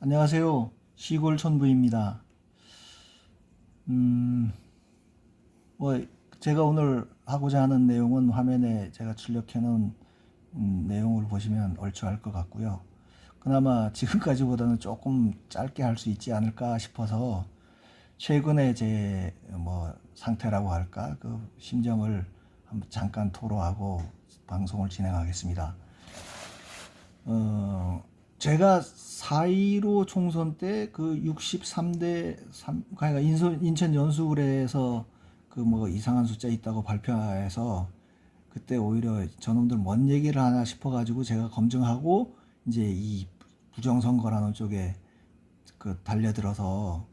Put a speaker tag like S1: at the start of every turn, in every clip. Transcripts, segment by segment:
S1: 안녕하세요. 시골 촌부입니다. 음, 뭐 제가 오늘 하고자 하는 내용은 화면에 제가 출력해 놓은 내용을 보시면 얼추 알 것 같고요. 그나마 지금까지보다는 조금 짧게 할 수 있지 않을까 싶어서 최근에 제 뭐 상태라고 할까 그 심정을 한번 잠깐 토로하고 방송을 진행하겠습니다. 제가 4.15 총선 때 그 63대 3, 그러니까 인천 연수구에서 그 뭐 이상한 숫자 있다고 발표해서 그때 오히려 저놈들 뭔 얘기를 하나 싶어가지고 제가 검증하고 이제 이 부정선거라는 쪽에 그 달려들어서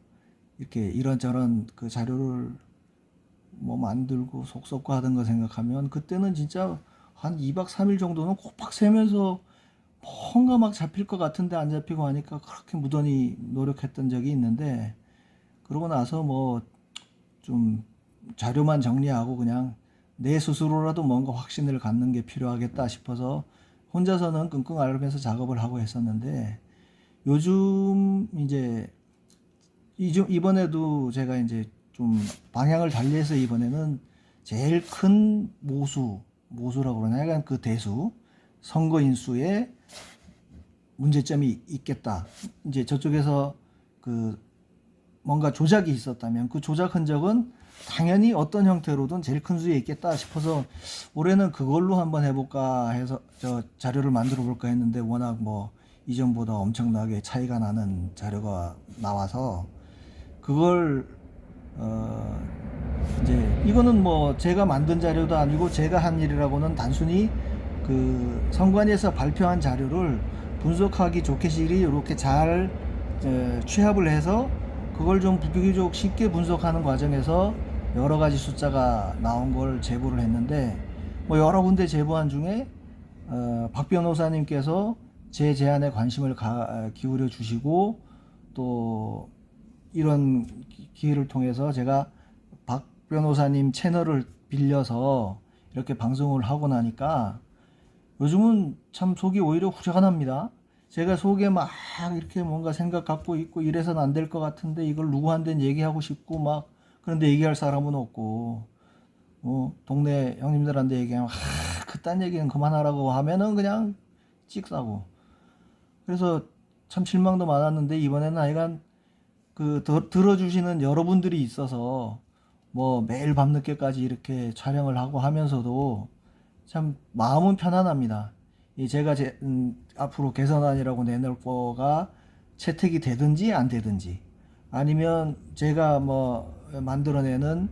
S1: 이렇게 이런저런 그 자료를 뭐 만들고 속속고 하던 거 생각하면 그때는 진짜 한 2박 3일 정도는 꼬박 새면서 뭔가 막 잡힐 것 같은데 안 잡히고 하니까 그렇게 무던히 노력했던 적이 있는데 그러고 나서 뭐 좀 자료만 정리하고 그냥 내 스스로라도 뭔가 확신을 갖는 게 필요하겠다 싶어서 혼자서는 끙끙 앓으면서 작업을 하고 했었는데 요즘 이제 이번에도 제가 이제 좀 방향을 달리해서 이번에는 제일 큰 모수라고 그러나 약간 그 대수 선거인 수에 문제점이 있겠다. 이제 저쪽에서 그 뭔가 조작이 있었다면 그 조작 흔적은 당연히 어떤 형태로든 제일 큰 수에 있겠다 싶어서 올해는 그걸로 한번 해볼까 해서 저 자료를 만들어 볼까 했는데 워낙 뭐 이전보다 엄청나게 차이가 나는 자료가 나와서 그걸 어 이제 이거는 뭐 제가 만든 자료도 아니고 제가 한 일이라고는 단순히 그 선관위에서 발표한 자료를 분석하기 좋게 실이 이렇게 잘 취합을 해서 그걸 좀 비교적 쉽게 분석하는 과정에서 여러 가지 숫자가 나온 걸 제보를 했는데 뭐 여러 군데 제보한 중에 박 변호사님께서 제 제안에 관심을 기울여 주시고 또 이런 기회를 통해서 제가 박 변호사님 채널을 빌려서 이렇게 방송을 하고 나니까 요즘은 참 속이 오히려 후련합니다. 제가 속에 막 이렇게 뭔가 생각 갖고 있고 이래서는 안 될 것 같은데 이걸 누구한테 얘기하고 싶고 막 그런데 얘기할 사람은 없고 동네 형님들한테 얘기하면 그딴 얘기는 그만하라고 하면은 그냥 찍사고 그래서 참 실망도 많았는데 이번에는 하여간 그 들어주시는 여러분들이 있어서 뭐 매일 밤늦게까지 이렇게 촬영을 하고 하면서도 참 마음은 편안합니다. 제가 앞으로 개선안이라고 내놓을 거가 채택이 되든지 안 되든지 아니면 제가 뭐 만들어내는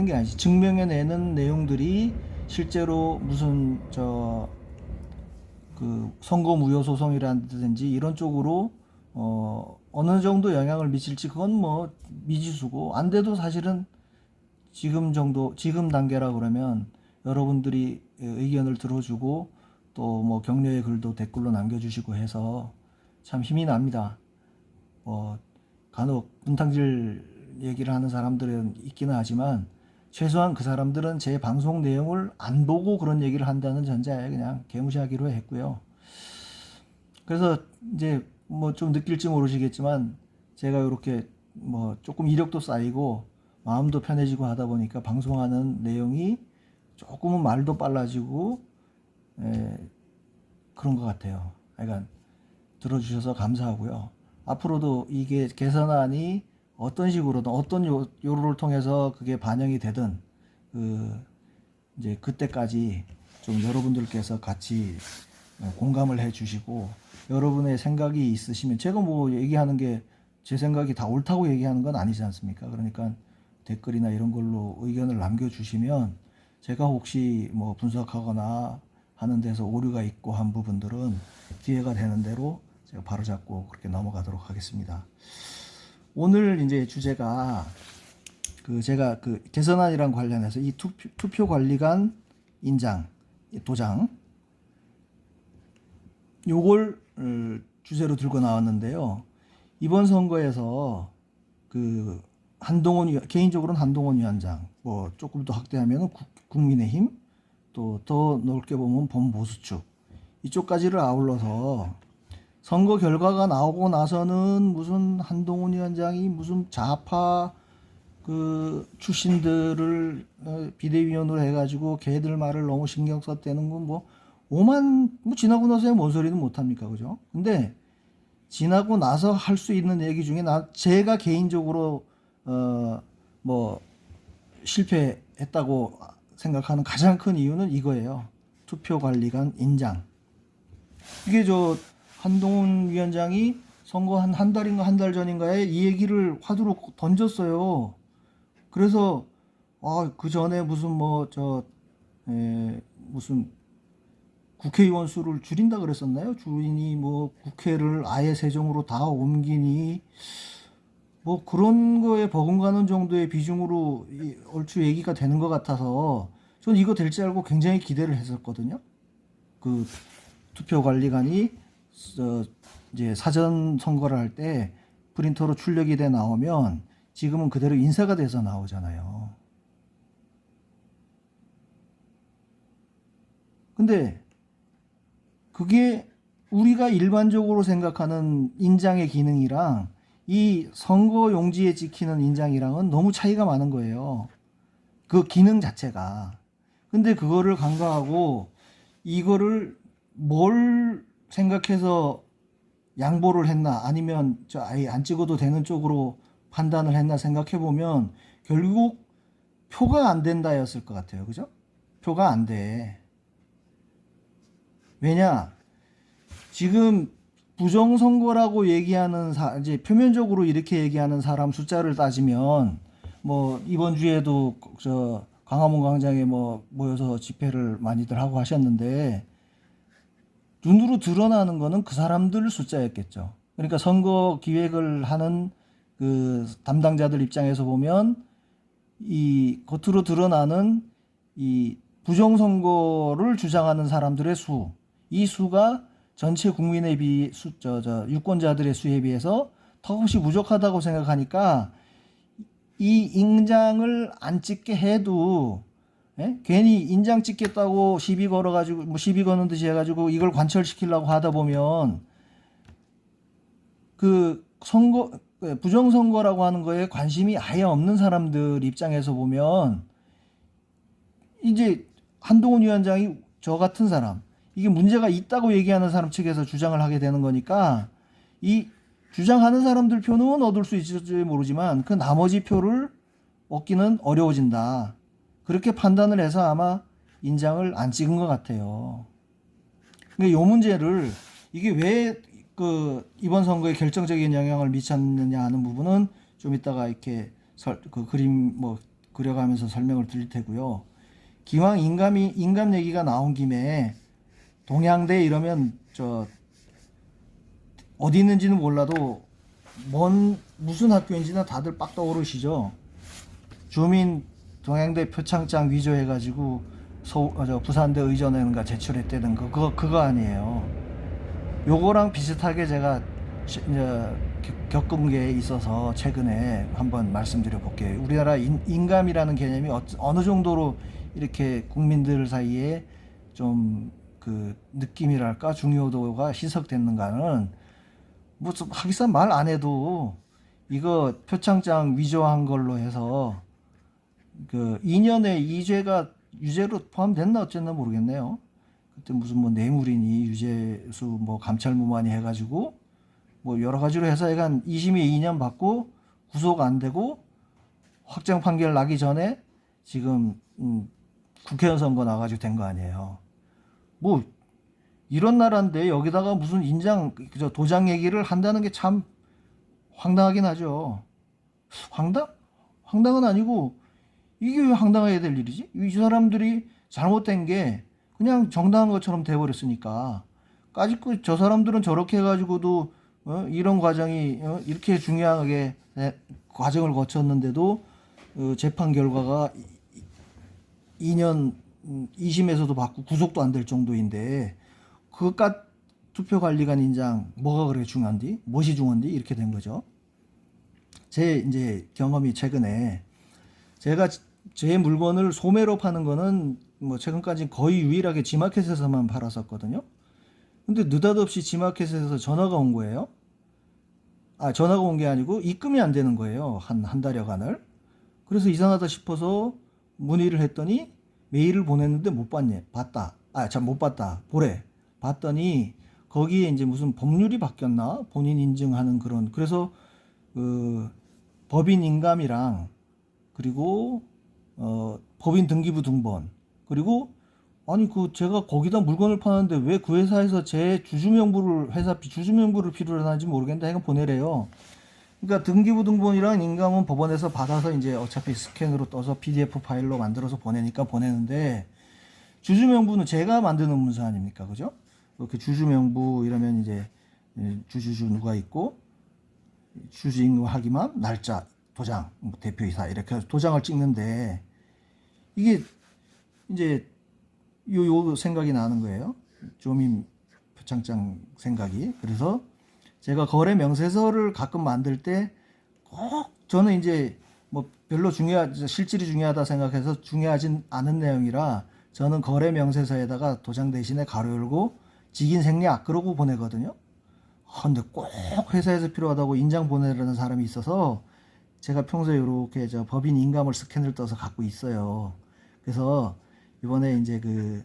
S1: 게 아니지 증명해내는 내용들이 실제로 무슨 그 선거 무효 소송이라든지 이런 쪽으로 어느 정도 영향을 미칠지 그건 뭐 미지수고 안 돼도 사실은 지금 단계라 그러면 여러분들이 의견을 들어주고 또 뭐 격려의 글도 댓글로 남겨주시고 해서 참 힘이 납니다. 간혹 분탕질 얘기를 하는 사람들은 있기는 하지만 최소한 그 사람들은 제 방송 내용을 안 보고 그런 얘기를 한다는 전제하에 그냥 개무시하기로 했고요. 그래서 이제 뭐 좀 느낄지 모르시겠지만 제가 이렇게 뭐 조금 이력도 쌓이고 마음도 편해지고 하다 보니까 방송하는 내용이 조금은 말도 빨라지고 그런 것 같아요. 그러니까 들어주셔서 감사하고요. 앞으로도 이게 개선안이 어떤 식으로든 어떤 요로를 통해서 그게 반영이 되든 이제 그때까지 좀 여러분들께서 같이 공감을 해 주시고 여러분의 생각이 있으시면 제가 뭐 얘기하는 게 제 생각이 다 옳다고 얘기하는 건 아니지 않습니까? 그러니까 댓글이나 이런 걸로 의견을 남겨주시면 제가 혹시 뭐 분석하거나 하는 데서 오류가 있고 한 부분들은 기회가 되는 대로 제가 바로잡고 그렇게 넘어가도록 하겠습니다. 오늘 이제 주제가 제가 개선안이랑 관련해서 이 투표 관리관 인장 도장 요걸 주제로 들고 나왔는데요. 이번 선거에서 개인적으로는 한동훈 위원장, 뭐 조금 더 확대하면 국민의힘, 또 더 넓게 보면 범보수축 이쪽까지를 아울러서 선거 결과가 나오고 나서는 무슨 한동훈 위원장이 무슨 좌파 그 출신들을 비대위원으로 해가지고 걔들 말을 너무 신경 썼다는 건 뭐 오만 뭐 지나고 나서야 뭔 소리는 못 합니까, 그죠? 근데 지나고 나서 할 수 있는 얘기 중에 제가 개인적으로 뭐 실패했다고 생각하는 가장 큰 이유는 이거예요. 투표관리관 인장. 이게 저 한동훈 위원장이 선거 한 달인가 한 달 전인가에 이 얘기를 화두로 던졌어요. 그래서 그 전에 무슨 무슨 국회의원 수를 줄인다 그랬었나요? 주인이 뭐 국회를 아예 세종으로 다 옮기니 뭐 그런 거에 버금가는 정도의 비중으로 얼추 얘기가 되는 것 같아서 전 이거 될지 알고 굉장히 기대를 했었거든요. 그 투표관리관이 이제 사전 선거를 할 때 프린터로 출력이 돼 나오면 지금은 그대로 인쇄가 돼서 나오잖아요. 근데 그게 우리가 일반적으로 생각하는 인장의 기능이랑 이 선거 용지에 찍히는 인장이랑은 너무 차이가 많은 거예요. 그 기능 자체가. 근데 그거를 간과하고 이거를 뭘 생각해서 양보를 했나 아니면 아예 안 찍어도 되는 쪽으로 판단을 했나 생각해 보면 결국 표가 안 된다였을 것 같아요. 그죠? 표가 안 돼. 왜냐? 지금 부정선거라고 얘기하는 이제 표면적으로 이렇게 얘기하는 사람 숫자를 따지면 뭐 이번 주에도 저 광화문 광장에 뭐 모여서 집회를 많이들 하고 하셨는데 눈으로 드러나는 거는 그 사람들 숫자였겠죠. 그러니까 선거 기획을 하는 그 담당자들 입장에서 보면 이 겉으로 드러나는 이 부정선거를 주장하는 사람들의 수, 이 수가 전체 국민에 유권자들의 수에 비해서 턱없이 부족하다고 생각하니까 이 인장을 안 찍게 해도 괜히 인장 찍겠다고 시비 걸어가지고 뭐 시비 거는 듯이 해가지고 이걸 관철시키려고 하다 보면 그 부정선거라고 하는 거에 관심이 아예 없는 사람들 입장에서 보면 이제 한동훈 위원장이 저 같은 사람 이게 문제가 있다고 얘기하는 사람 측에서 주장을 하게 되는 거니까 이 주장하는 사람들 표는 얻을 수 있을지 모르지만 그 나머지 표를 얻기는 어려워진다. 그렇게 판단을 해서 아마 인장을 안 찍은 것 같아요. 근데 이 문제를 이게 왜 그 이번 선거에 결정적인 영향을 미쳤느냐 하는 부분은 좀 이따가 이렇게 그 그림 뭐 그려가면서 설명을 드릴 테고요. 기왕 인감 얘기가 나온 김에 동양대 이러면 어디 있는지는 몰라도 무슨 학교인지는 다들 빡 떠오르시죠. 주민 동양대 표창장 위조해가지고 부산대 의전회인가 제출했다는 그거 아니에요. 요거랑 비슷하게 제가 겪은 게 있어서 최근에 한번 말씀드려 볼게요. 우리나라 인감이라는 개념이 어느 정도로 이렇게 국민들 사이에 좀 그 느낌이랄까 중요도가 희석됐는가는 뭐 하기사 말 안 해도 이거 표창장 위조한 걸로 해서 그 2년의 유죄로 포함됐나 어쨌나 모르겠네요. 그때 무슨 뭐 뇌물이니 유죄수 뭐 감찰무마니 해가지고 뭐 여러 가지로 해서 약간 2심이 2년 받고 구속 안 되고 확정 판결 나기 전에 지금 국회의원 선거 나가지고 된 거 아니에요. 뭐 이런 나라인데 여기다가 무슨 도장 얘기를 한다는 게 참 황당하긴 하죠. 황당은 아니고 이게 왜 황당해야 될 일이지? 이 사람들이 잘못된 게 그냥 정당한 것처럼 돼버렸으니까 까짓거 저 사람들은 저렇게 해가지고도 이런 과정이 이렇게 중요하게 과정을 거쳤는데도 재판 결과가 2년 2심에서도 받고 구속도 안 될 정도인데 그깟 투표관리관 인장 뭐가 그렇게 중요한디? 무엇이 중요한디? 이렇게 된 거죠. 제 이제 경험이 최근에 제가 제 물건을 소매로 파는 거는 뭐 최근까지 거의 유일하게 G마켓에서만 팔았었거든요. 근데 느닷없이 G마켓에서 전화가 온 거예요. 전화가 온 게 아니고 입금이 안 되는 거예요. 한 달여간을. 그래서 이상하다 싶어서 문의를 했더니 메일을 보냈는데 못 봤네. 봤다. 참 못 봤다. 보래. 봤더니 거기에 이제 무슨 법률이 바뀌었나? 본인 인증하는 그런. 그래서 그 법인 인감이랑 그리고 법인 등기부 등본 그리고 아니 그 제가 거기다 물건을 파는데 왜 그 회사에서 제 주주명부를 회사 주주명부를 필요로 하는지 모르겠는데 하여간 보내래요. 그러니까 등기부 등본이랑 인감은 법원에서 받아서 이제 어차피 스캔으로 떠서 PDF 파일로 만들어서 보내니까 보내는데 주주명부는 제가 만드는 문서 아닙니까, 그죠? 이렇게 주주명부 이러면 이제 주주주 누가 있고 주주인하기만 날짜 도장 뭐 대표이사 이렇게 해서 도장을 찍는데 이게 이제 요 생각이 나는 거예요. 조민 표창장 생각이. 그래서 제가 거래 명세서를 가끔 만들 때 꼭 저는 이제 뭐 별로 실질이 중요하다 생각해서 중요하진 않은 내용이라 저는 거래 명세서에다가 도장 대신에 가로 열고 직인 생략 그러고 보내거든요. 근데 꼭 회사에서 필요하다고 인장 보내려는 사람이 있어서 제가 평소에 이렇게 저 법인 인감을 스캔을 떠서 갖고 있어요. 그래서 이번에 이제 그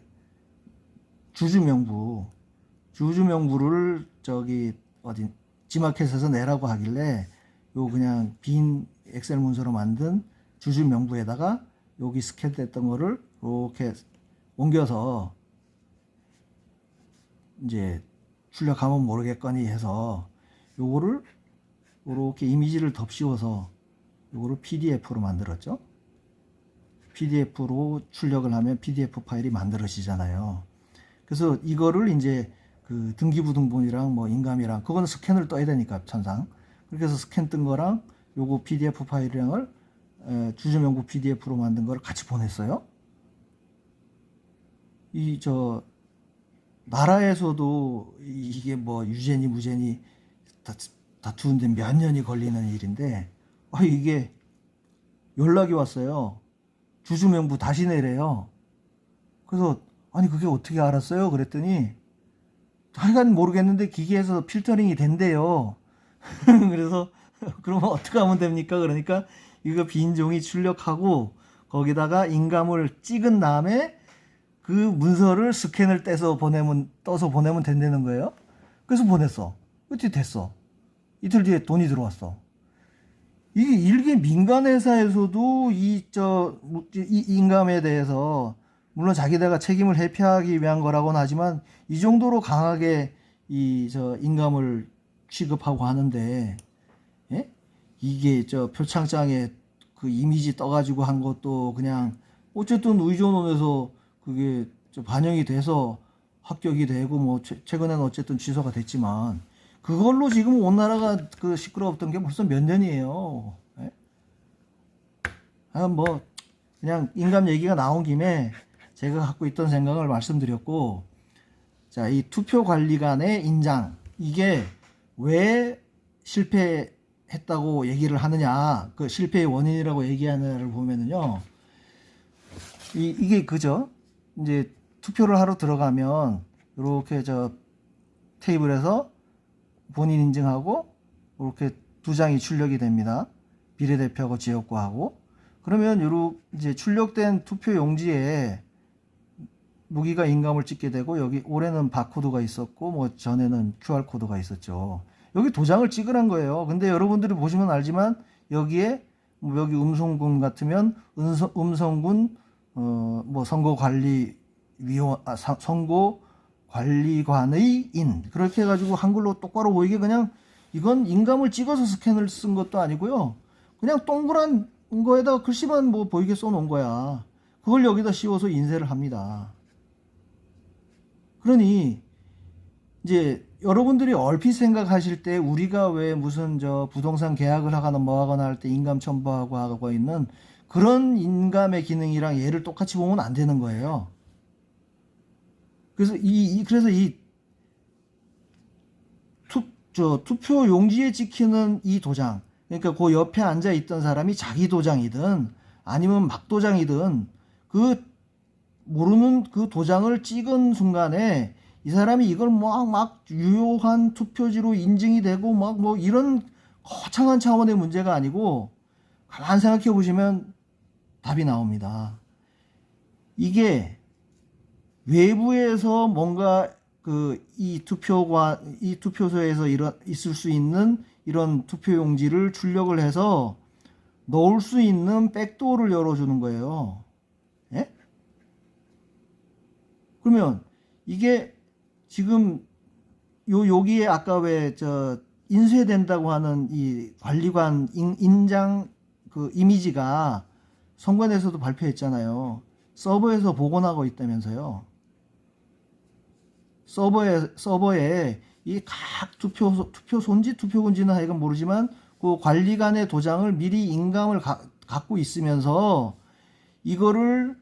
S1: 주주명부를 저기 어디 G마켓에서 내라고 하길래 요 그냥 빈 엑셀 문서로 만든 주주명부에다가 여기 스캔됐던 거를 이렇게 옮겨서 이제 출력하면 모르겠거니 해서 요거를 이렇게 이미지를 덮씌워서 요거를 PDF로 만들었죠. PDF로 출력을 하면 PDF 파일이 만들어지잖아요. 그래서 이거를 이제 그 등기부 등본이랑 뭐 인감이랑 그거는 스캔을 떠야 되니까 천상 그렇게 해서 스캔 뜬 거랑 요거 PDF 파일이랑을 주주명부 PDF로 만든 거를 같이 보냈어요. 나라에서도 이게 뭐 유죄니 무죄니 다투는데 몇 년이 걸리는 일인데 이게 연락이 왔어요. 주주명부 다시 내래요. 그래서 아니 그게 어떻게 알았어요? 그랬더니 하여간 모르겠는데 기계에서 필터링이 된대요. 그래서 그러면 어떻게 하면 됩니까? 그러니까 이거 빈 종이 출력하고 거기다가 인감을 찍은 다음에 그 문서를 스캔을 떠서 보내면 된다는 거예요. 그래서 보냈어. 어떻게 됐어? 이틀 뒤에 돈이 들어왔어. 이게 일개 민간 회사에서도 이 인감에 대해서 물론 자기네가 책임을 회피하기 위한 거라고는 하지만 이 정도로 강하게 인감을 취급하고 하는데 예? 이게 표창장에 그 이미지 떠가지고 한 것도 그냥 어쨌든 의존원에서 그게 반영이 돼서 합격이 되고 뭐 최근에는 어쨌든 취소가 됐지만 그걸로 지금 온 나라가 그 시끄러웠던 게 벌써 몇 년이에요. 예? 뭐 그냥 인감 얘기가 나온 김에 제가 갖고 있던 생각을 말씀드렸고, 자, 이 투표관리관의 인장 이게 왜 실패했다고 얘기를 하느냐, 그 실패의 원인이라고 얘기하느냐를 보면은요, 이게 그죠? 이제 투표를 하러 들어가면 이렇게 테이블에서 본인 인증하고 이렇게 두 장이 출력이 됩니다. 비례대표하고 지역구하고. 그러면 이제 출력된 투표 용지에 무기가 인감을 찍게 되고 여기 올해는 바코드가 있었고 뭐 전에는 QR코드가 있었죠. 여기 도장을 찍으란 거예요. 근데 여러분들이 보시면 알지만 여기에 여기 음성군 같으면 음성군 뭐 선거관리관의 인 그렇게 해가지고 한글로 똑바로 보이게 그냥 이건 인감을 찍어서 스캔을 쓴 것도 아니고요. 그냥 동그란 거에다가 글씨만 뭐 보이게 써놓은 거야. 그걸 여기다 씌워서 인쇄를 합니다. 그러니 이제 여러분들이 얼핏 생각하실 때 우리가 왜 무슨 부동산 계약을 하거나 뭐 하거나 할 때 인감 첨부하고 하고 있는 그런 인감의 기능이랑 얘를 똑같이 보면 안 되는 거예요. 그래서 투표 용지에 찍히는 이 도장, 그러니까 그 옆에 앉아 있던 사람이 자기 도장이든 아니면 막 도장이든 그 모르는 그 도장을 찍은 순간에 이 사람이 이걸 막 유효한 투표지로 인증이 되고 막 뭐 이런 거창한 차원의 문제가 아니고 가만 생각해 보시면 답이 나옵니다. 이게 외부에서 뭔가 이 투표소에서 있을 수 있는 이런 투표용지를 출력을 해서 넣을 수 있는 백도어를 열어주는 거예요. 예? 그러면 이게 지금 여기에 아까 왜 인쇄된다고 하는 이 관리관 인장 이미지가 선관위에서도 발표했잖아요. 서버에서 복원하고 있다면서요. 서버에 이 각 투표소인지 투표군지는 하여간 모르지만 그 관리관의 도장을 미리 인감을 갖고 있으면서 이거를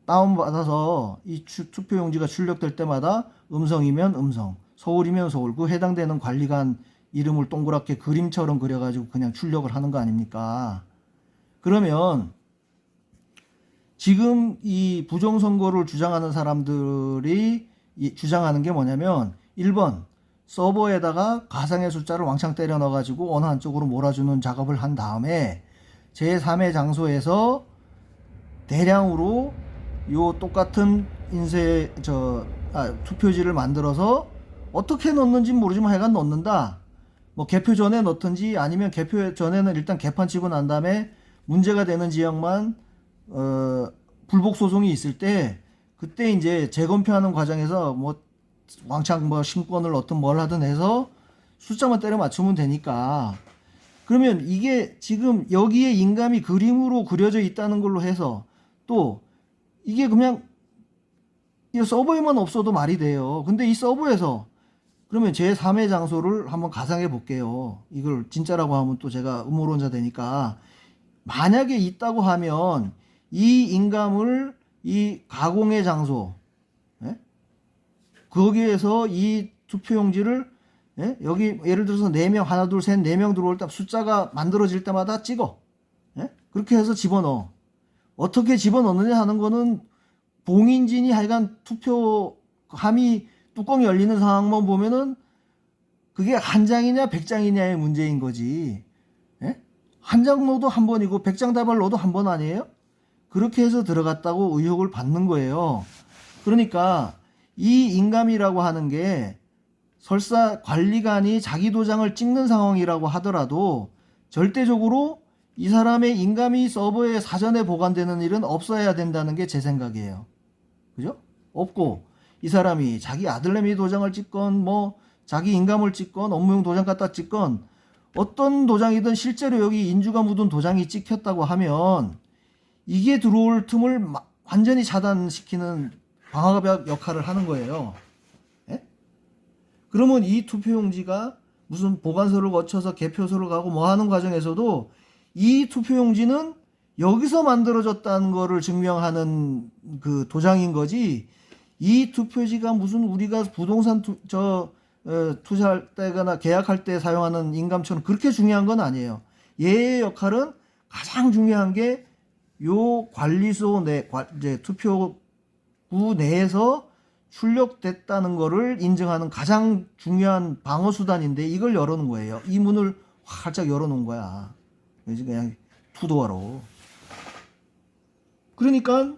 S1: 다운받아서 이 투표용지가 출력될 때마다 음성이면 음성, 서울이면 서울, 그 해당되는 관리관 이름을 동그랗게 그림처럼 그려가지고 그냥 출력을 하는 거 아닙니까? 그러면 지금 이 부정선거를 주장하는 사람들이 주장하는 게 뭐냐면 1번 서버에다가 가상의 숫자를 왕창 때려 넣어가지고 어느 한쪽으로 몰아주는 작업을 한 다음에 제3의 장소에서 대량으로 요 똑같은 투표지를 만들어서 어떻게 넣는지 모르지만 하여간 넣는다. 뭐 개표 전에 넣든지 아니면 개표 전에는 일단 개판 치고 난 다음에 문제가 되는 지역만 불복 소송이 있을 때 그때 이제 재검표하는 과정에서 뭐 왕창 뭐 심권을 넣든 뭘 하든 해서 숫자만 때려 맞추면 되니까. 그러면 이게 지금 여기에 인감이 그림으로 그려져 있다는 걸로 해서 또 이게 그냥 이 서버에만 없어도 말이 돼요. 근데 이 서버에서 그러면 제3의 장소를 한번 가상해 볼게요. 이걸 진짜라고 하면 또 제가 음모론자 되니까 만약에 있다고 하면 이 인감을 이 가공의 장소 거기에서 이 투표용지를 여기 예를 들어서 4명 하나 둘 셋 4명 들어올 때 숫자가 만들어질 때마다 찍어 그렇게 해서 집어넣어. 어떻게 집어넣느냐 하는 거는 봉인진이 하여간 투표함이 뚜껑이 열리는 상황만 보면은 그게 한 장이냐 100장이냐의 문제인 거지. 한 장 넣어도 한 번이고 100장 다발 넣어도 한 번 아니에요? 그렇게 해서 들어갔다고 의혹을 받는 거예요. 그러니까 이 인감이라고 하는 게 설사 관리관이 자기 도장을 찍는 상황이라고 하더라도 절대적으로 이 사람의 인감이 서버에 사전에 보관되는 일은 없어야 된다는 게 제 생각이에요. 그죠? 없고 이 사람이 자기 아들내미 도장을 찍건 뭐 자기 인감을 찍건 업무용 도장 갖다 찍건 어떤 도장이든 실제로 여기 인주가 묻은 도장이 찍혔다고 하면 이게 들어올 틈을 완전히 차단시키는 방화벽 역할을 하는 거예요. 그러면 이 투표용지가 무슨 보관소를 거쳐서 개표소를 가고 뭐 하는 과정에서도 이 투표용지는 여기서 만들어졌다는 거를 증명하는 그 도장인 거지 이 투표지가 무슨 우리가 부동산 투자할 때거나 계약할 때 사용하는 인감처럼 그렇게 중요한 건 아니에요. 얘의 역할은 가장 중요한 게 요 관리소 내 이제 투표부 내에서 출력됐다는 거를 인증하는 가장 중요한 방어 수단인데 이걸 열어놓은 거예요. 이 문을 활짝 열어놓은 거야. 그냥 투도하러. 그러니까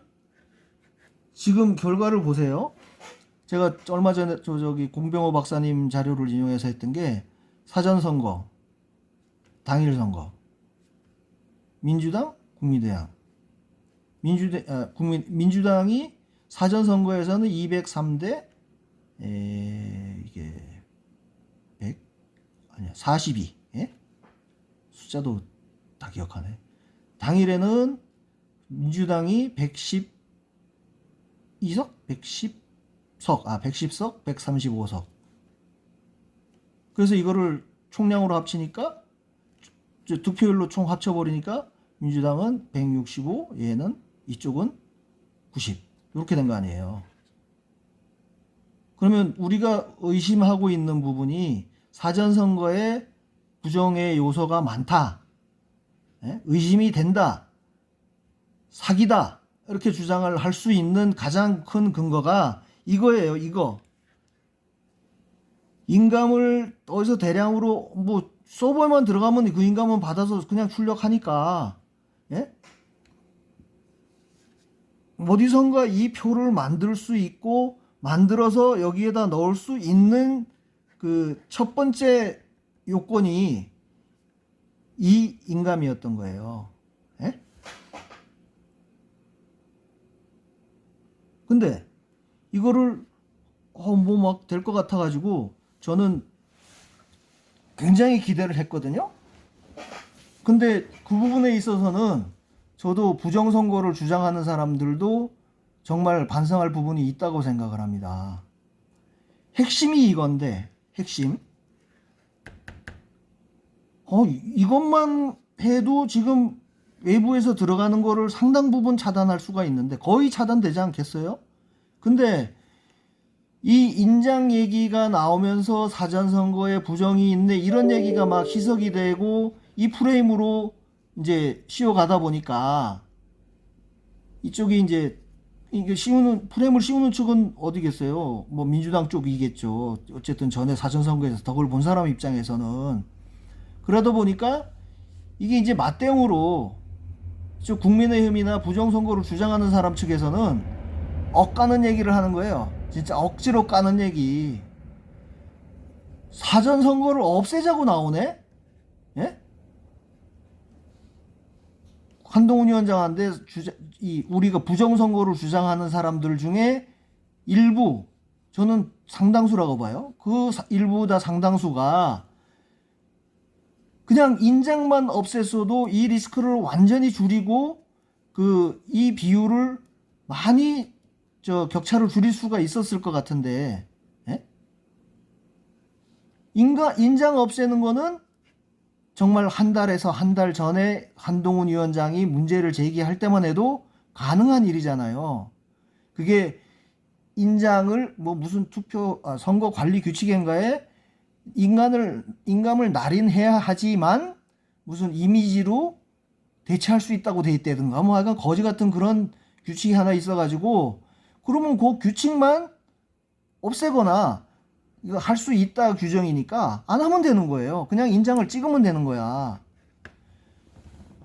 S1: 지금 결과를 보세요. 제가 얼마 전에 저기 공병호 박사님 자료를 인용해서 했던 게 사전선거, 당일선거, 민주당, 국민의당. 민주당이 사전선거에서는 203대 이게 100 아니야 42 숫자도 다 기억하네. 당일에는 민주당이 110석 135석. 그래서 이거를 총량으로 합치니까 득표율로 총 합쳐버리니까 민주당은 165, 얘는 이쪽은 90 이렇게 된 거 아니에요. 그러면 우리가 의심하고 있는 부분이 사전선거에 부정의 요소가 많다, 의심이 된다, 사기다 이렇게 주장을 할 수 있는 가장 큰 근거가 이거예요. 이거 인감을 어디서 대량으로 뭐 서버에만 들어가면 그 인감은 받아서 그냥 출력하니까, 예? 어디선가 이 표를 만들 수 있고 만들어서 여기에다 넣을 수 있는 그 첫 번째 요건이 이 인감이었던 거예요. 예? 근데 이거를 뭐 막 될 것 같아 가지고 저는 굉장히 기대를 했거든요. 근데 그 부분에 있어서는 저도 부정선거를 주장하는 사람들도 정말 반성할 부분이 있다고 생각을 합니다. 핵심이 이건데, 핵심. 이것만 해도 지금 외부에서 들어가는 거를 상당 부분 차단할 수가 있는데, 거의 차단되지 않겠어요? 근데 이 인장 얘기가 나오면서 사전선거에 부정이 있네, 이런 얘기가 막 희석이 되고 이 프레임으로 이제 씌워가다 보니까 이쪽이 이제 이게 프레임을 씌우는 측은 어디겠어요? 뭐 민주당 쪽이겠죠. 어쨌든 전에 사전선거에서 덕을 본 사람 입장에서는. 그러다 보니까 이게 이제 맞대응으로 국민의힘이나 부정선거를 주장하는 사람 측에서는 엇가는 얘기를 하는 거예요. 진짜 억지로 까는 얘기. 사전선거를 없애자고 나오네? 예? 한동훈 위원장한테 우리가 부정선거를 주장하는 사람들 중에 일부, 저는 상당수라고 봐요. 그 일부다 상당수가 그냥 인장만 없앴어도 이 리스크를 완전히 줄이고 이 비율을 많이 격차를 줄일 수가 있었을 것 같은데, 예? 인장 없애는 거는 정말 한 달에서 한 달 전에 한동훈 위원장이 문제를 제기할 때만 해도 가능한 일이잖아요. 그게 인장을 뭐 무슨 선거 관리 규칙인가에 인감을 날인해야 하지만 무슨 이미지로 대체할 수 있다고 돼 있다든가 뭐 약간 거지 같은 그런 규칙이 하나 있어가지고, 그러면 그 규칙만 없애거나 이거 할 수 있다 규정이니까 안 하면 되는 거예요. 그냥 인장을 찍으면 되는 거야.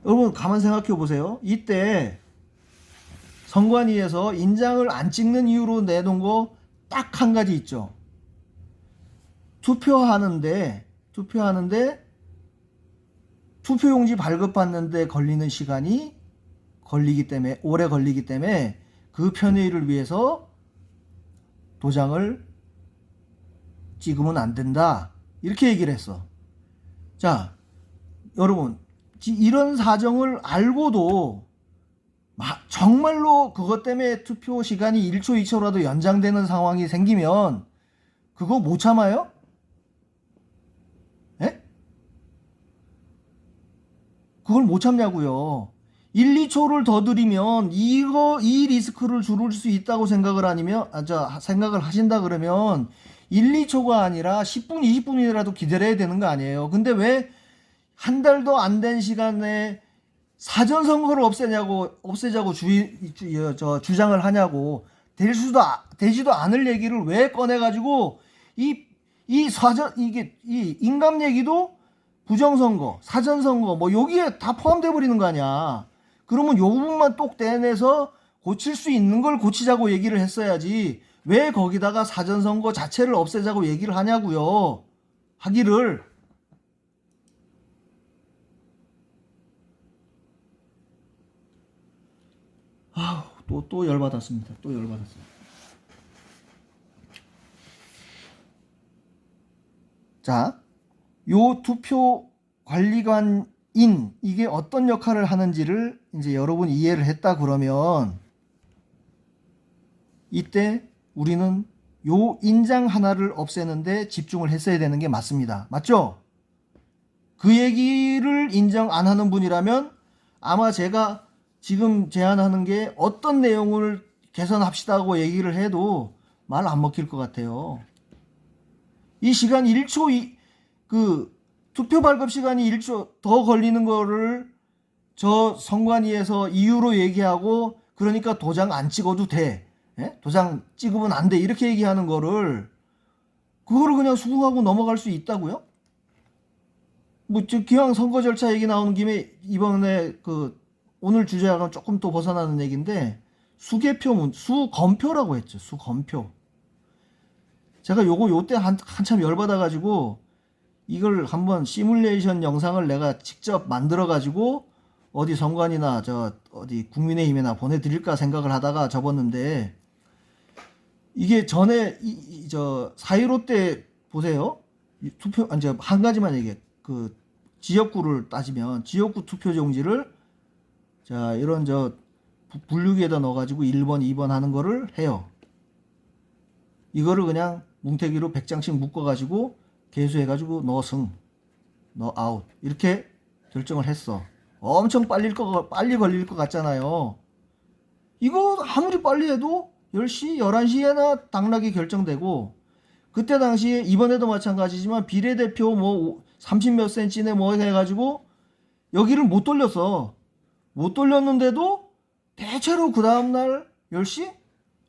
S1: 여러분 가만 생각해 보세요. 이때 선관위에서 인장을 안 찍는 이유로 내놓은 거 딱 한 가지 있죠. 투표하는데 투표용지 발급받는데 걸리는 시간이 오래 걸리기 때문에 그 편의를 위해서 도장을 찍으면 안 된다, 이렇게 얘기를 했어. 자, 여러분 이런 사정을 알고도 정말로 그것 때문에 투표 시간이 1초 2초라도 연장되는 상황이 생기면 그거 못 참아요? 예? 그걸 못 참냐고요. 1, 2초를 더 들이면 이 리스크를 줄일 수 있다고 생각을 하신다 그러면 1, 2초가 아니라 10분, 20분이라도 기다려야 되는 거 아니에요. 근데 왜 한 달도 안 된 시간에 사전선거를 없애자고 주장을 하냐고. 되지도 않을 얘기를 왜 꺼내가지고 이 인감 얘기도 부정선거, 사전선거 뭐 여기에 다 포함돼 버리는 거 아니야. 그러면 요 부분만 똑 떼내서 고칠 수 있는 걸 고치자고 얘기를 했어야지. 왜 거기다가 사전선거 자체를 없애자고 얘기를 하냐고요. 하기를. 또 열받았습니다. 또 열받았어요. 자, 요 투표 관리관인 이게 어떤 역할을 하는지를 이제 여러분이 이해를 했다 그러면 이때 우리는 요 인장 하나를 없애는데 집중을 했어야 되는 게 맞습니다. 맞죠? 그 얘기를 인정 안 하는 분이라면 아마 제가 지금 제안하는 게 어떤 내용을 개선합시다고 얘기를 해도 말 안 먹힐 것 같아요. 이 시간 1초, 투표 발급 시간이 1초 더 걸리는 거를 저 선관위에서 이유로 얘기하고, 그러니까 도장 안 찍어도 돼. 예? 도장 찍으면 안 돼. 이렇게 얘기하는 거를 그거를 그냥 수긍하고 넘어갈 수 있다고요? 뭐 기왕 선거 절차 얘기 나오는 김에 이번에 그 오늘 주제와는 조금 또 벗어나는 얘기인데 수검표라고 했죠. 수검표. 제가 요때 한참 열받아가지고 이걸 한번 시뮬레이션 영상을 내가 직접 만들어가지고 어디 선관위나 어디 국민의힘이나 보내드릴까 생각을 하다가 접었는데 이게 전에 저 4.15 때 보세요. 투표 이제 한 가지만 얘기해. 그 지역구를 따지면 지역구 투표 용지를 자 이런 분류기에다 넣어가지고 1번, 2번 하는 거를 해요. 이거를 그냥 뭉태기로 100장씩 묶어가지고 개수해가지고 너 승, 너 아웃 이렇게 결정을 했어. 엄청 빨리 걸릴 것 같잖아요. 이거 아무리 빨리 해도 10시, 11시에나 당락이 결정되고 그때 당시에 이번에도 마찬가지지만 비례대표 뭐 30몇 cm네 뭐 해가지고 여기를 못 돌렸어. 못 돌렸는데도 대체로 그 다음날 10시?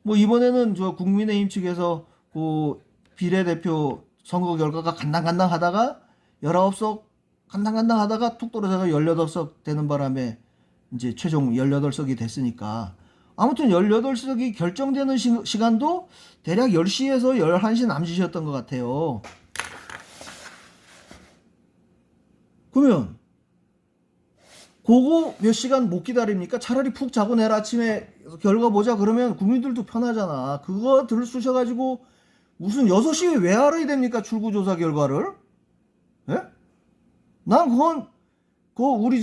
S1: 뭐 이번에는 저 국민의힘 측에서 그 비례대표 선거 결과가 간당간당 하다가 19석 간당간당 하다가 툭 떨어져서 18석 되는 바람에 이제 최종 18석이 됐으니까 아무튼 18석이 결정되는 시간도 대략 10시에서 11시 남짓이었던 것 같아요. 그러면 그거 몇 시간 못 기다립니까? 차라리 푹 자고 내일 아침에 결과 보자 그러면 국민들도 편하잖아. 그거 들쑤셔가지고 무슨 6시에 왜 알아야 됩니까? 출구조사 결과를? 예? 난 그건 우리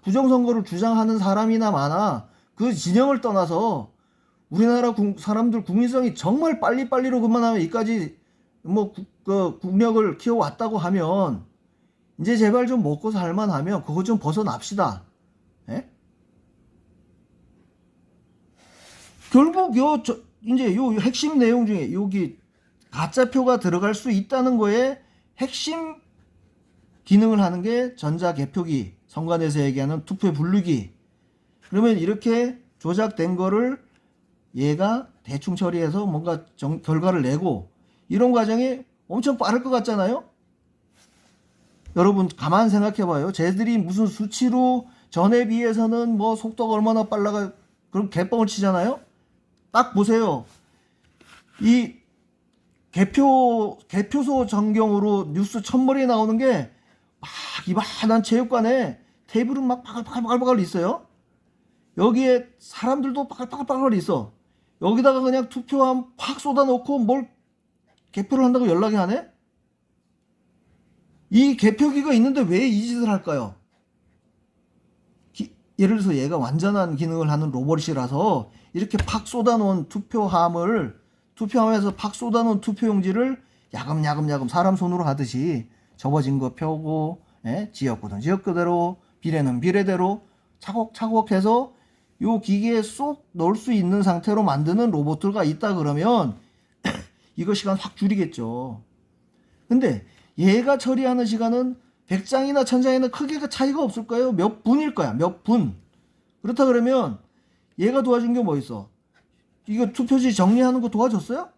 S1: 부정선거를 주장하는 사람이나 많아. 그 진영을 떠나서 우리나라 사람들 국민성이 정말 빨리빨리로 그만하면 이까지 국력을 키워왔다고 하면 이제 제발 좀 먹고 살만하면 그거 좀 벗어납시다. 예? 결국 이제 요 핵심 내용 중에 여기 가짜표가 들어갈 수 있다는 거에 핵심 기능을 하는 게 전자개표기, 선관위에서 얘기하는 투표 분류기. 그러면 이렇게 조작된 거를 얘가 대충 처리해서 뭔가 결과를 내고 이런 과정이 엄청 빠를 것 같잖아요? 여러분 가만 생각해봐요. 쟤들이 무슨 수치로 전에 비해서는 뭐 속도가 얼마나 빨라가 그런 개뻥을 치잖아요? 딱 보세요. 이 개표소 전경으로 뉴스 첫머리에 나오는 게 막 이만한 체육관에 테이블은 막 바글바글 있어요. 여기에 사람들도 바글바글 있어. 여기다가 그냥 투표함 팍 쏟아놓고 뭘 개표를 한다고 연락이 하네? 이 개표기가 있는데 왜 이 짓을 할까요? 예를 들어서 얘가 완전한 기능을 하는 로봇이라서 이렇게 팍 쏟아놓은 투표함에서 팍 쏟아놓은 투표용지를 야금야금 사람 손으로 하듯이 접어진 거 펴고 지역구는 지역구대로 비례는 비례대로 차곡차곡 해서 요 기계에 쏙 넣을 수 있는 상태로 만드는 로봇가 있다 그러면 이거 시간 확 줄이겠죠. 근데 얘가 처리하는 시간은 100장이나 1000장이나 크게 차이가 없을 거예요. 몇 분일 거야. 몇 분. 그렇다 그러면 얘가 도와준 게 뭐 있어? 이거 투표지 정리하는 거 도와줬어요?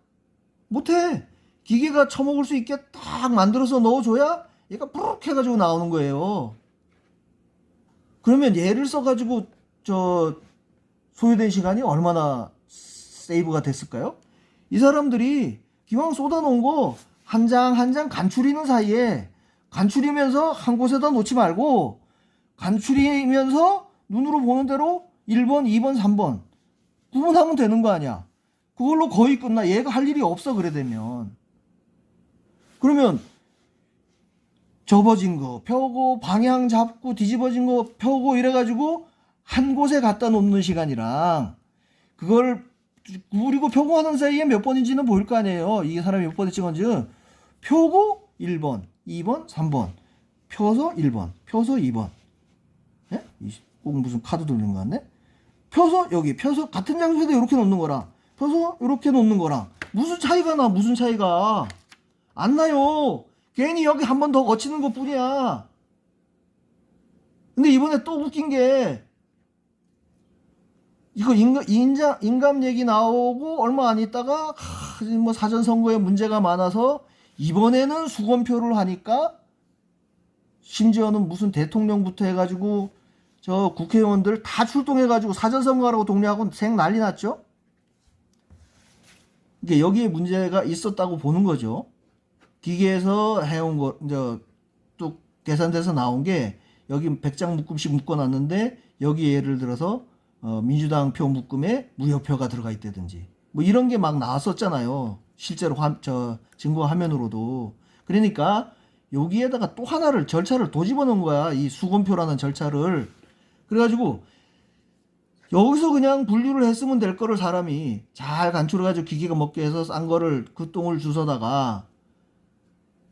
S1: 못해. 기계가 처먹을 수 있게 딱 만들어서 넣어줘야 얘가 뿌룩 해가지고 나오는 거예요. 그러면 얘를 써가지고 소요된 시간이 얼마나 세이브가 됐을까요? 이 사람들이 기왕 쏟아놓은 거 한 장 한 장 간추리는 사이에 간추리면서 한 곳에다 놓지 말고 간추리면서 눈으로 보는 대로 1번, 2번, 3번 구분하면 되는 거 아니야. 그걸로 거의 끝나. 얘가 할 일이 없어 그래 되면. 그러면 접어진 거 펴고 방향 잡고 뒤집어진 거 펴고 이래가지고 한 곳에 갖다 놓는 시간이랑 그걸 구부리고 펴고 하는 사이에 몇 번인지는 보일 거 아니에요. 이 사람이 몇 번에 찍은지. 펴고 1번, 2번, 3번. 펴서 1번, 펴서 2번. 예? 꼭 무슨 카드 돌리는 거 같네? 펴서 여기, 펴서 같은 장소에다 이렇게 놓는 거랑 펴서 이렇게 놓는 거랑 무슨 차이가 나? 무슨 차이가 안 나요. 괜히 여기 한 번 더 거치는 것 뿐이야. 근데 이번에 또 웃긴 게 이거 인감 얘기 나오고 얼마 안 있다가 뭐 사전 선거에 문제가 많아서 이번에는 수검표를 하니까 심지어는 무슨 대통령부터 해가지고 저 국회의원들 다 출동해가지고 사전 선거하라고 독려하고 생 난리 났죠. 이게 여기에 문제가 있었다고 보는 거죠. 기계에서 해온 거, 또 계산돼서 나온 게 여기 100장 묶음씩 묶어놨는데 여기 예를 들어서 민주당 표 묶음에 무효표가 들어가 있다든지 뭐 이런 게 막 나왔었잖아요. 실제로 증거 화면으로도. 그러니까 여기에다가 또 하나를 절차를 더 집어넣은 거야. 이 수검표라는 절차를. 그래가지고 여기서 그냥 분류를 했으면 될 거를 사람이 잘 간추려가지고 기계가 먹게 해서 싼 거를 그 똥을 주워다가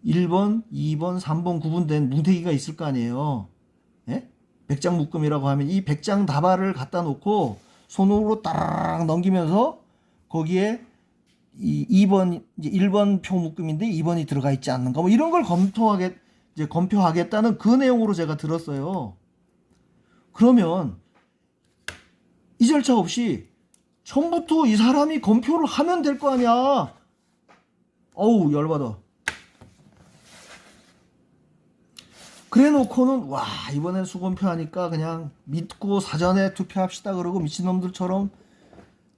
S1: 1번, 2번, 3번 구분된 뭉태기가 있을 거 아니에요. 예? 100장 묶음이라고 하면 이 100장 다발을 갖다 놓고 손으로 따라락 넘기면서 거기에 이 2번, 이제 1번 표 묶음인데 2번이 들어가 있지 않는가 뭐 이런 걸 검표하겠다는 그 내용으로 제가 들었어요. 그러면 이 절차 없이 처음부터 이 사람이 검표를 하면 될 거 아니야. 어우, 열받아. 그래 놓고는 와, 이번엔 수검표 하니까 그냥 믿고 사전에 투표합시다 그러고 미친놈들처럼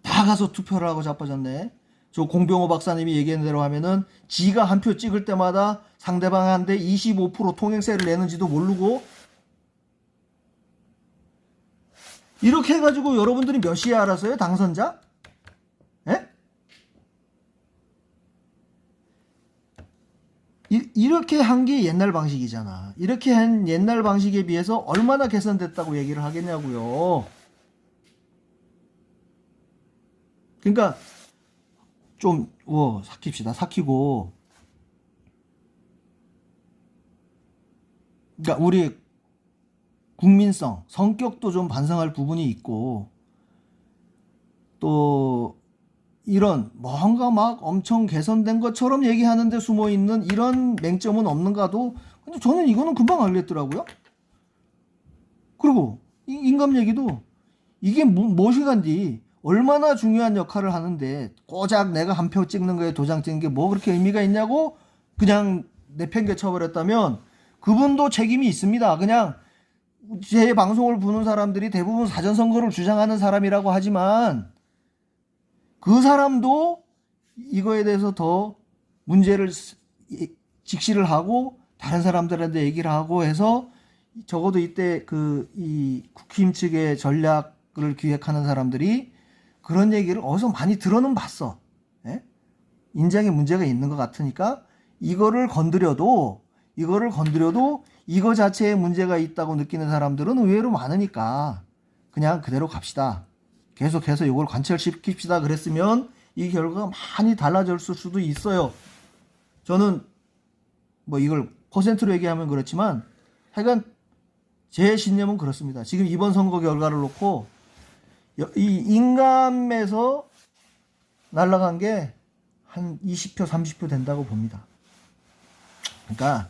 S1: 다 가서 투표를 하고 자빠졌네. 저 공병호 박사님이 얘기한 대로 하면은 지가 한 표 찍을 때마다 상대방한테 25% 통행세를 내는지도 모르고 이렇게 해가지고 여러분들이 몇 시에 알았어요? 당선자? 예? 이렇게 한 게 옛날 방식이잖아. 이렇게 한 옛날 방식에 비해서 얼마나 개선됐다고 얘기를 하겠냐고요. 그러니까 좀 삭힙시다. 삭히고 그러니까 우리 국민성, 성격도 좀 반성할 부분이 있고 또 이런 뭔가 막 엄청 개선된 것처럼 얘기하는데 숨어있는 이런 맹점은 없는가도 근데 저는 이거는 금방 알겠더라고요. 그리고 이 인감 얘기도 이게 무엇이간지 얼마나 중요한 역할을 하는데 고작 내가 한 표 찍는 거에 도장 찍는 게 뭐 그렇게 의미가 있냐고 그냥 내팽개 쳐버렸다면 그분도 책임이 있습니다. 그냥 제 방송을 보는 사람들이 대부분 사전선거를 주장하는 사람이라고 하지만 그 사람도 이거에 대해서 더 문제를 직시를 하고 다른 사람들한테 얘기를 하고 해서 적어도 이때 이 국힘 측의 전략을 기획하는 사람들이 그런 얘기를 어디서 많이 들어는 봤어. 예? 인장에 문제가 있는 것 같으니까 이거를 건드려도 이거 자체에 문제가 있다고 느끼는 사람들은 의외로 많으니까 그냥 그대로 갑시다. 계속해서 이걸 관철시킵시다 그랬으면 이 결과가 많이 달라졌을 수도 있어요. 저는 뭐 이걸 퍼센트로 얘기하면 그렇지만 하여간 제 신념은 그렇습니다. 지금 이번 선거 결과를 놓고 이 인감에서 날아간 게 한 20표, 30표 된다고 봅니다. 그러니까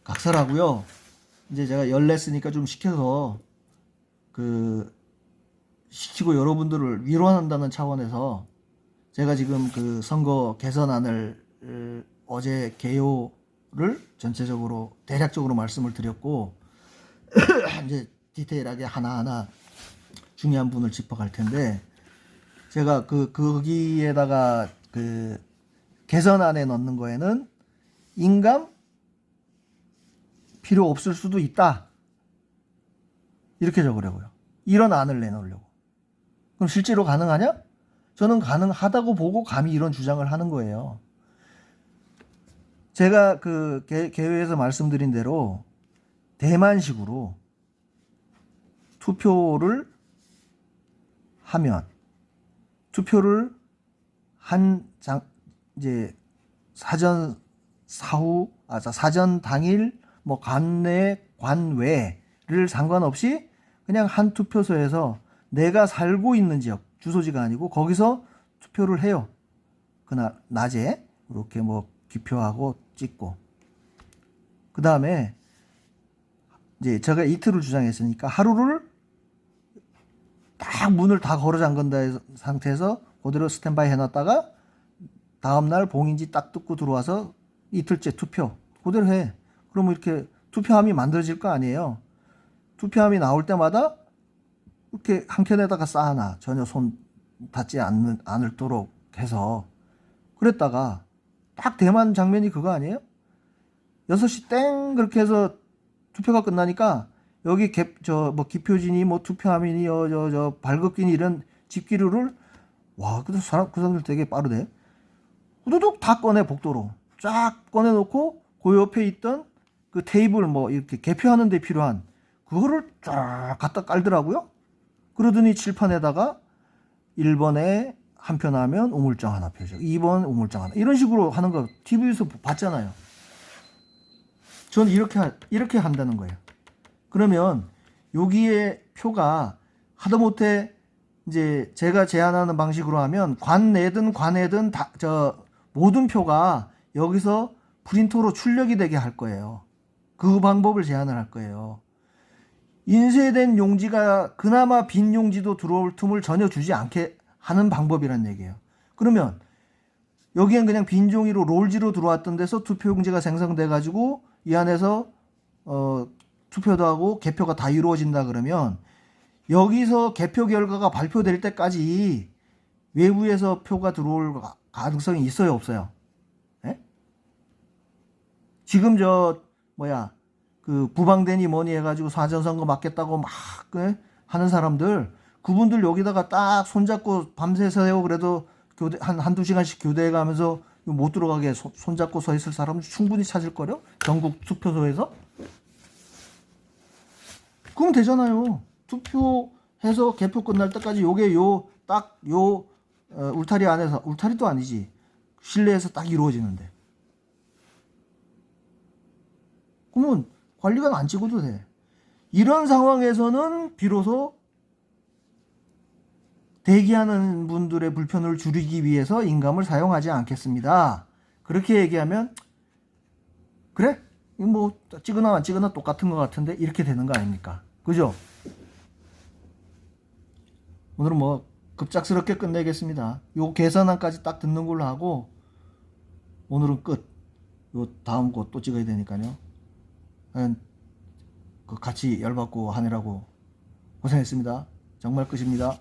S1: 각설하고요. 이제 제가 열냈으니까 좀 시켜서 시키고 여러분들을 위로한다는 차원에서 제가 지금 그 선거 개선안을 어제 개요를 전체적으로 대략적으로 말씀을 드렸고 이제 디테일하게 하나하나 중요한 부분을 짚어갈 텐데 제가 거기에다가 개선안에 넣는 거에는 인감 필요 없을 수도 있다 이렇게 적으려고요. 이런 안을 내놓으려고. 그럼 실제로 가능하냐? 저는 가능하다고 보고 감히 이런 주장을 하는 거예요. 제가 개회에서 말씀드린 대로 대만식으로 투표를 하면 투표를 이제 사전 당일 뭐 관내 관외를 상관없이 그냥 한 투표소에서 내가 살고 있는 지역 주소지가 아니고 거기서 투표를 해요. 그날 낮에 이렇게 뭐 기표하고 찍고 그 다음에 이제 제가 이틀을 주장했으니까 하루를 딱 딱 문을 다 걸어 잠근 상태에서 그대로 스탠바이 해놨다가 다음날 봉인지 딱 뜯고 들어와서 이틀째 투표 그대로 해. 그러면 이렇게 투표함이 만들어질 거 아니에요. 투표함이 나올 때마다 이렇게 한 켠에다가 쌓아놔. 전혀 손 닿지 않도록 해서. 그랬다가 딱 대만 장면이 그거 아니에요? 6시 땡 그렇게 해서 투표가 끝나니까 여기 기표지니 뭐 투표함이니 발급기니 이런 집기류를 와, 그 사람들 되게 빠르네. 후두둑 다 꺼내 복도로 쫙 꺼내놓고 그 옆에 있던 그 테이블 뭐 이렇게 개표하는 데 필요한 그거를 쫙 갖다 깔더라고요. 그러더니 칠판에다가 1번에 한 표 나면 우물정 하나 표죠. 2번 우물정 하나. 이런 식으로 하는 거 TV에서 봤잖아요. 전 이렇게 한다는 거예요. 그러면 여기에 표가 하다못해 이제 제가 제안하는 방식으로 하면 관내든 관외든 모든 표가 여기서 프린터로 출력이 되게 할 거예요. 그 방법을 제안을 할 거예요. 인쇄된 용지가 그나마 빈 용지도 들어올 틈을 전혀 주지 않게 하는 방법이란 얘기예요. 그러면 여기엔 그냥 빈 종이로 롤지로 들어왔던 데서 투표 용지가 생성돼 가지고 이 안에서 투표도 하고 개표가 다 이루어진다 그러면 여기서 개표 결과가 발표될 때까지 외부에서 표가 들어올 가능성이 있어요, 없어요? 예? 지금 그 부방대니 뭐니 해가지고 사전선거 맞겠다고 막 하는 사람들, 그분들 여기다가 딱 손잡고 밤새서요. 그래도 한두 시간씩 교대해 가면서 못 들어가게 손잡고 서 있을 사람은 충분히 찾을거려? 전국 투표소에서? 그럼 되잖아요. 투표해서 개표 끝날 때까지 요게 울타리 안에서, 울타리도 아니지. 실내에서 딱 이루어지는데. 그러면 관리관 안 찍어도 돼. 이런 상황에서는 비로소 대기하는 분들의 불편을 줄이기 위해서 인감을 사용하지 않겠습니다. 그렇게 얘기하면 그래? 뭐 찍으나 안 찍으나 똑같은 것 같은데 이렇게 되는 거 아닙니까? 그죠? 오늘은 뭐 급작스럽게 끝내겠습니다. 요 계산안까지 딱 듣는 걸로 하고 오늘은 끝. 요 다음 거 또 찍어야 되니까요. 같이 열받고 하느라고 고생했습니다. 정말 끝입니다.